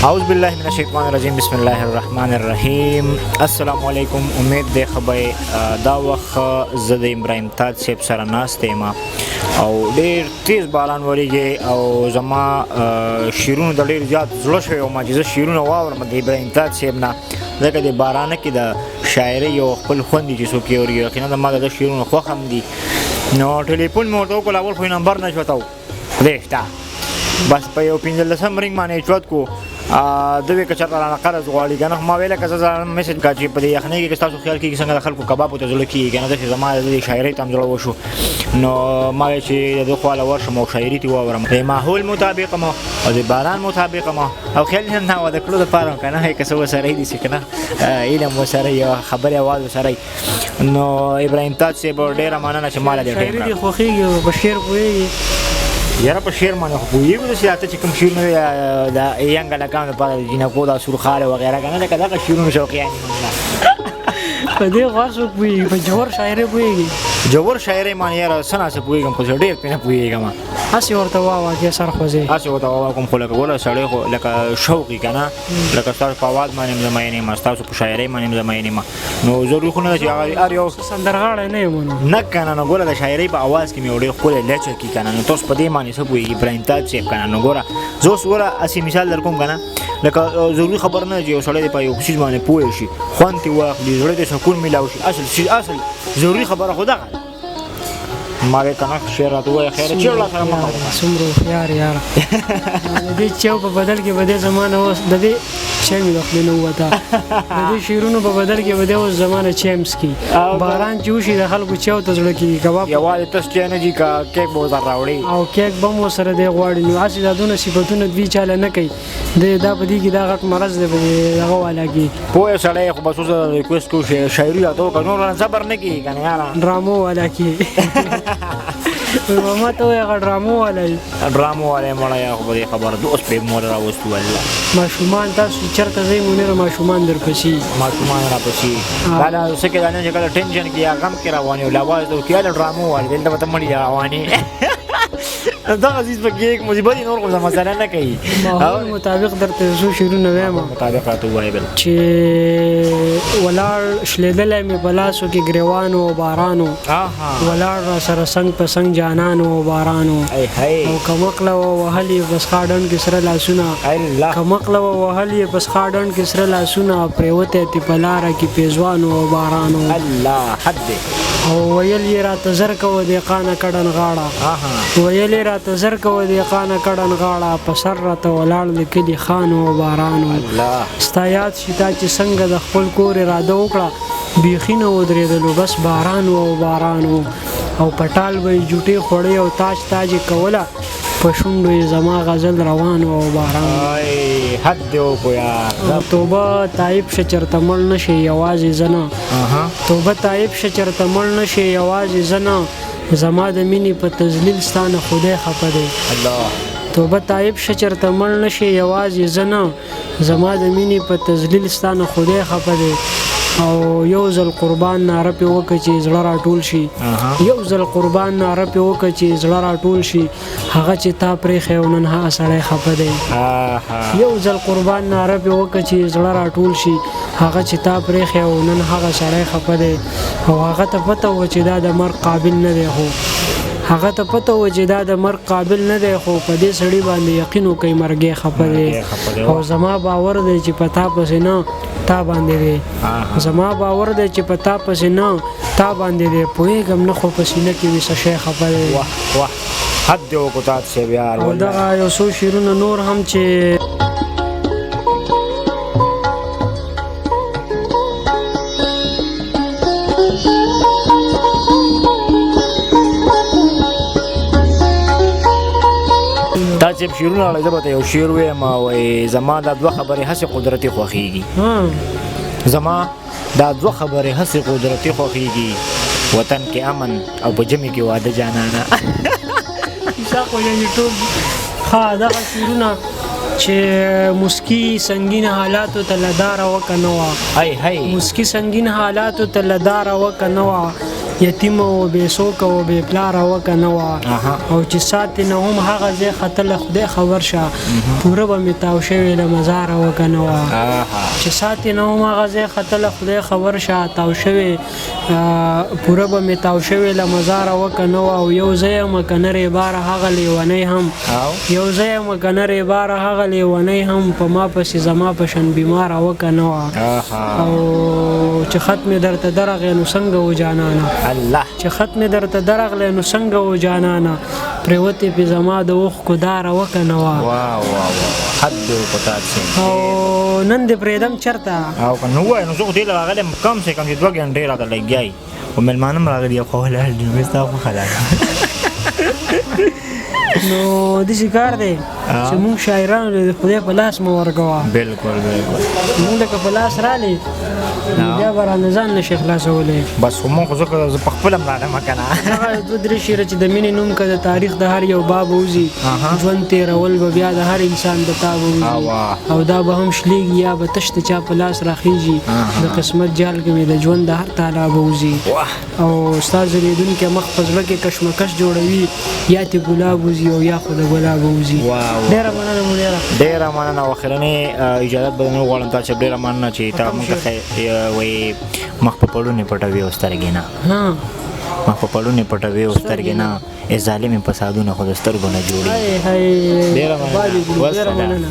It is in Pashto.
اعوذ بالله من الشیطان الرجیم بسم الله الرحمن الرحیم السلام علیکم. امید دی خبر دا وخت زه د ابراهیم تاج صاحب سره ناست یم او ډېر تیز باران وریږي او زما شعرونه د ډېر زیات زړه شوی وم چې زه شعرونه واورم د ابراهیم تاج صاحب نه، ځکه د بارانه کې د شاعرۍ یو خپل خوند دي چې څوک یې اوري. یقینا د ما د شعرونه خوښ هم دي. نو ټلیفون مې ورته وکړ، اول خو یې نمبر نه شوته خدای شته، بس په یو 15 رنګ باندې چوت کو دوی که چېرته رانه قرض غواړي که نه، ما ویله که زه میسج کړه چې په دې یخنۍ کې که ستاسو خیال کېږي څنګه د خلکو کبابو ته زړه کېږي که نه، داسې زما د شاعرۍ ته هم زړه وشو. نو ما ویل چې د ده خواله ورشم او شاعري ترې واورم، د ماحول مطابق م او د باران مطابق م او خیال یې نه وه د کړو دپاره که نه، که څه ورسره یې داسې که نه علم ورسره یو خبرې اواز ورسره. نو ابراهیم تاج صاحب ډېره مننه چې ما له دې ټایم شاعري دې خوښېږي او په شعر پوهېږي؟ یاره په شعر باندې خو پوهېږو، داسې اته چې کوم شعرونه د ینګ هلکانو دپاره د جینکو دا سورخاله وغیره که نه، لکه دغه شعرونه شوقیان دي. په دې خو هر څوک پوهېږي، په جوور شاعري پوهېږي؟ جوور شاعرۍ باندې یاره څه ناڅه پوهېږم، خو ډېر پرې نه پوهېږم. هسې ورته ووایه چې سر خوځې، هسې ورته ووایه کوم، خو لکه ګوره سړی خو لکه شوق وي که نه، لکه ستاسو په اواز باندې هم زه مین یم، ستاسو په شاعرۍ باندې هم زه مین یم. نو ضروري خو نه ده چې هر یو سندرغاړی نه یم نه که نه. نو ګوره د شاعرۍ په اواز کې مې یو ډېر ښکلی لچه کي که نه، نو تاسو په دې باندې څه پوهېږي ابراهیم تاج صاحب که نه. نو ګوره زه اوس ګوره هسې مثال در کوم که نه، لکه ضروري خبر نه چې یو سړی دې په یو څیز باندې پوه شي، خوند ترې واخلي، زړه ته سکون میلاو شي، اصل ضروري خبره خو دغه ده. ما وی که نه شعر راته ووایه خیره چېړ لا سره مه کوه. څومره هوښیار یاره. د دې چیو په بدل کې به دې زمانه اوس د دې چای مې د خولې نه ووته، د دې شعرونو په بدل کې به دې اوس زمانه چای هم څکي. باران چې وشي د خلکو چیو ته زړه کېږي، کباب یوازې تس چای نه ځي که کیک به ورسره راوړي او کیک به هم ورسره دی غواړي. نو هسې دا دونه صفتونه دوی چاله نه کوي، دا په دې کې دا غټ مرض دی، په دې دغه والا کې پوه سړی خو بس اوس ریکویسټ کوو شاعري راته وکړه، نور رانه صبر نه کېږي که نه یاره، ډرامو والا کې ماما ته وایه هغه ډرامو والا وي، ډرامو والا یې مړه یا خو په دې خبره د اوس پرې مور راوستو. الله ماشومان تاسو چېرته ځئ منیره ماشومان درپسې ماشومان راپسې دا د څه کې دا نه چې کله ټینشن کې یا غم کې روان یو لاواز د وکیاله ډرامو والا دلته به ته مړي روانې دغه څیز پکې یک مصیبت نور خو مسله نه کوي. ماحول مطابق درته څو شعرونه وایم مطابق راته ووایه بل چې ولاړ شلېدلی مې په لاسو کې ګریوان و باران و، ولاړ را سره څنګ په څنګ جانان و باران و، او کمقله و وهل یې په سخا ډنډ کې سره لاسونه، کمقله و وهل یې په سخا ډنډ کې سره لاسونه، پرېوتی تې په لاره کې پیزوان و باران و، الله حد دی. او ویل یې راته زر کوه دهقانه کډن غاړه، ویل یې راته زر کوه دهقانه کډن غاړه، په سر راته ولاړ د کلي خان و باران و، ستا یاد شي تا چې څنګه د خپل کور اراده وکړه، بیخي نه ودرېدلو بس باران و باران و، او پټال به یې جوټې خوړې او تاج تاج یې کوله، په شونډو یې زما غزل روان و باران و. حد دی وکړو یار. توبه طایب شه چېرته مړ نه شي یوازې زه نه، توبه طایب شه چېرته مړ نه شي یوازې زه نه، زما د مینې په تذلیل ستا نه خدای خفه دی. توبه طایب شه چېرته مړ نه شي یوازې زه نه، زما د مینې په تذلیل ستا نه خدای خفه دی. او یو ځل قربان ناره پې وکړه چې زړه راټول شي، یو ځل قربان ناره پې وکړه چې زړه راټول شي، هغه چې تا پرېښی او نن هغه سړی خفه دی. یو ځل قربان ناره پې وکړه چې زړه راټول شي، هغه چې تا پرېښی او نن هغه سړی خفه دی. او هغه ته پته وه چې دا د مرګ قابل نه دی، خو هغه ته پته وه چې دا د مرګ قابل نه دی، خو په دې سړي باندې یقین وکړئ مرګی خفه دی. او زما باور دی چې په تا پسې نه تا باندې دی، زما باور دی چې په تا پسې نه تا باندې دی، پوهېږم نه خو په سینه کې وي څه شی خفه دی. حد دی وکړو تاج صاحب یار. او دغه یو څو شعرونه نور هم چې تاج صاحب شعرونه راغلی، زه به ته یو شعر ویم وایي زما دا دوه خبرې هسې قدرتي خوښېږي، زما دا دوه خبرې هسې قدرتي خوښېږي، وطن کې امن او په جمع کې واده جانانه. کیسه خو یعنې ټول ښه دغه شعرونه چې مسکي سنګین حالاتو ته لداره وکه نه وه، مسکي سنګین حالاتو ته لداره وکه نه وه، یتیم او بې څوکه او بې پلاره وکه نه وه او چې ساتې نه هم هغه ځای ختله خدای خبر شه پوره به مې تاو شوې له مزاره وکه نه وه چې ساتې نه هم هغه ځای ختله خدای خبر شه تاو شوې پوره به مې تاو شوې له مزاره وکه نه وه او یو ځای یم که نه ریباره هغه لیونی هم یو ځای یم که نه ریباره هغه لیونی هم په ما پسې زما په شان بیماره وکه نه وه او چې خط مې درته درغی نو څنګه و جانانه چې خط مې درته درغلی نو څنګه و جانانه پرېوتې پې زما د اوښکو داره وکه نه وه او نن دې پرېږدم چېرته او که نه ووایې نو زه خو دې له راغلی یم کم سے کم چې 2 ګنټې راته لګیا یي خو مېلمانه هم راغلي خو ولاړ دي نو ستا خوښه ده نو داسې کار دی چې مونږ شاعرانو د خدای په لاس مه ورکوه بلکل بلکل مونږ لکه په لاس رالی بیا به رانه ځان نشي خلاصولی بس خو مونږ خو زه په خپله هم راغلم که نه هغه 2-3 شعره چې د مینې نوم که د تاریخ د هر یو باب وځي ژوند تېرول به بیا د هر انسان د تا به وځي او دا به هم شلیږي یا به تش د چا په لاس راخیږي د قسمت جال کې مې د ژوند د هر تالا به وځي او ستا ځلېدونکی مخ په زړه کې کشمکش جوړوي یا تې ګلاب وځي او یا خو د ګلاب وځي ډېره مننه منیره ډېره مننه او اخرنۍ اجازت به درنه وغواړم تا چې ډېره مننه چې تا موږ ته وایي مخ په پړونې پټوي او سترګې نه مخ په پړونې پټوي او سترګې نه ظالمې فسادونه خو د سترګو نه جوړېږي ډېره مننه